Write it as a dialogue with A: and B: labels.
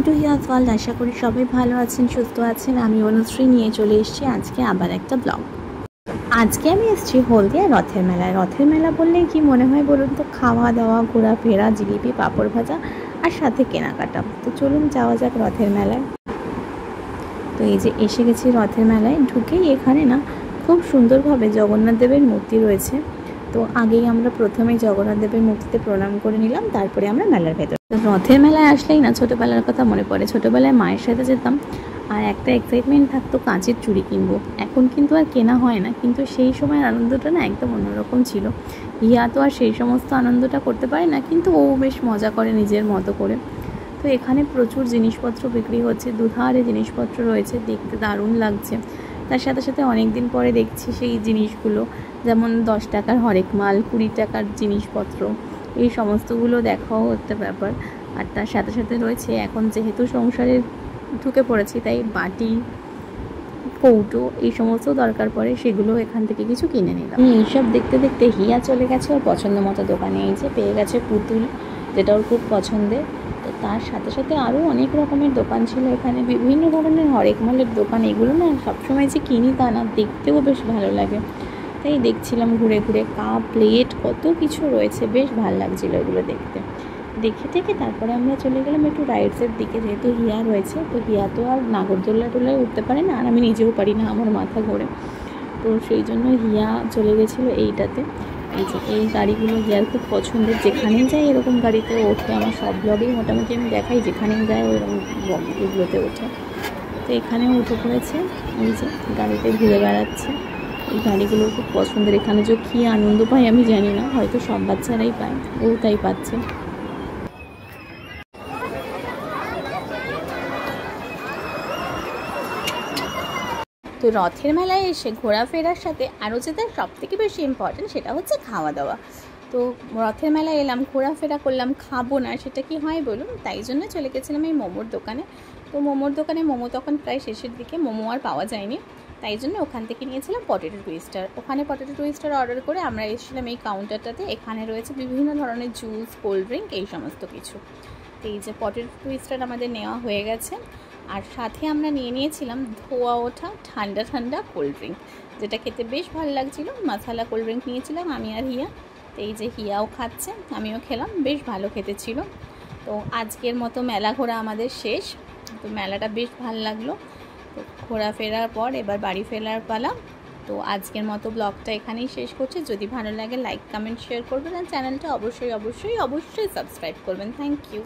A: Two Hiyaz world. আশা করি সবাই ভালো আছেন, সুস্থ আছেন। আমি অনুশ্রী নিয়ে চলে এসেছি আজকে আবার একটা ব্লগ। আজকে আমি এসেছি হলদিয়া রথের মেলায়। রথের মেলা বললে কি মনে হয় বলুন তো? খাওয়া দাওয়া, ঘোরাফেরা, জিলিপি, পাঁপড় ভাজা আর সাথে কেনাকাটা। তো চলুন যাওয়া যাক রথের মেলায়। তো এই যে এসে গেছি রথের মেলায়। ঢুকেই এখানে না খুব সুন্দরভাবে জগন্নাথ দেবের মূর্তি রয়েছে। তো আগেই আমরা প্রথমেই জগন্নাথ দেবের মূর্তিতে প্রণাম করে নিলাম, তারপরে আমরা মেলার ভেতর। রথের মেলায় আসলেই না ছোটোবেলার কথা মনে পড়ে। ছোটোবেলায় মায়ের সাথে যেতাম, আর একটা এক্সাইটমেন্ট থাকতো কাঁচের চুড়ি কিনবো। এখন কিন্তু আর কেনা হয় না, কিন্তু সেই সময়ের আনন্দটা না একদম অন্যরকম ছিল। হিয়া তো আর সেই সমস্ত আনন্দটা করতে পারে না, কিন্তু ও বেশ মজা করে নিজের মতো করে। তো এখানে প্রচুর জিনিসপত্র বিক্রি হচ্ছে, দুধারে জিনিসপত্র রয়েছে, দেখতে দারুণ লাগছে। তার সাথে সাথে অনেক দিন পরে দেখছি সেই জিনিসগুলো, যেমন 10 টাকার হরেক মাল, 20 টাকার জিনিসপত্র, এই সমস্তগুলো দেখাও একটা ব্যাপার। আর তার সাথে সাথে রয়েছে, এখন যেহেতু সংসারে ঢুকে পড়েছি, তাই বাটি, কৌটো এই সমস্ত দরকার পড়ে, সেগুলো এখান থেকে কিছু কিনে নিলাম। এইসব দেখতে দেখতে হিয়া চলে গেছে ওর পছন্দ মতো দোকানে। এই যে পেয়ে গেছে পুতুল, যেটা ওর খুব পছন্দের। তো তার সাথে সাথে আরও অনেক রকমের দোকান ছিল এখানে, বিভিন্ন ধরনের হরেক মালের দোকান। এগুলো না সবসময় যে কিনি তা না, দেখতেও বেশ ভালো লাগে, তাই দেখছিলাম ঘুরে ঘুরে। কাপ, প্লেট, কত কিছু রয়েছে, বেশ ভালো লাগছিলো এগুলো দেখতে। দেখে থেকে তারপরে আমরা চলে গেলাম একটু রাইডসের দিকে। যেহেতু হিয়া রয়েছে, তো হিয়া তো আর নাগরদোল্লা টোল্লায় উঠতে পারে না, আর আমি নিজেও পারি না, আমার মাথা ঘোরে। তো সেই জন্য হিয়া চলে গেছিলো এইটাতে। এই যে এই গাড়িগুলো হিয়ার খুব পছন্দের, যেখানেই যাই এরকম গাড়িতে ওঠে। আমার সব ব্লগেই মোটামুটি আমি দেখাই, যেখানেই যায় ওইরকম এগুলোতে ওঠে। তো এখানেও উঠে পড়েছে, এই যে গাড়িতে ঘুরে বেড়াচ্ছে। এই গাড়িগুলো খুব পছন্দের। এখানে যে কী আনন্দ পায় আমি জানি না, হয়তো সব বাচ্চারাই পায়, ও তাই পাচ্ছে। তো রথের মেলায় এসে ঘোরাফেরার সাথে আরও যেটা সবথেকে বেশি ইম্পর্টেন্ট, সেটা হচ্ছে খাওয়া দাওয়া। তো রথের মেলায় এলাম, ঘোরাফেরা করলাম, খাবো না সেটা কি হয় বলুন? তাই জন্য চলে গেছিলাম এই মোমোর দোকানে। তো মোমোর দোকানে মোমো তখন প্রায় শেষের দিকে, মোমো আর পাওয়া যায়নি, তাই জন্য ওখান থেকে নিয়েছিলাম পটেটো টুইস্টার। ওখানে পটেটো টুইস্টার অর্ডার করে আমরা এসেছিলাম এই কাউন্টারটাতে। এখানে রয়েছে বিভিন্ন ধরনের জুস, কোল্ড ড্রিঙ্ক, এই সমস্ত কিছু। তো এই যে পটেটো টুইস্টার আমাদের নেওয়া হয়ে গেছে, আর সাথে আমরা নিয়ে নিয়েছিলাম ধোয়া ওঠা ঠান্ডা ঠান্ডা কোল্ড ড্রিঙ্ক, যেটা খেতে বেশ ভালো লাগছিলো। মশালা কোল্ড ড্রিঙ্ক নিয়েছিলাম আমি আর হিয়া। তো এই যে হিয়াও খাচ্ছে, আমিও খেলাম, বেশ ভালো খেতে ছিল। তো আজকের মতো মেলা ঘোরা আমাদের শেষ। তো মেলাটা বেশ ভালো লাগলো। তো ঘোরাফেরার পর এবার বাড়ি ফেরার পালা। তো আজকের মতো ব্লগটা এখানেই শেষ করছি। যদি ভালো লাগে লাইক, কমেন্ট, শেয়ার করবেন, আর চ্যানেলটা অবশ্যই অবশ্যই অবশ্যই সাবস্ক্রাইব করবেন। Thank you.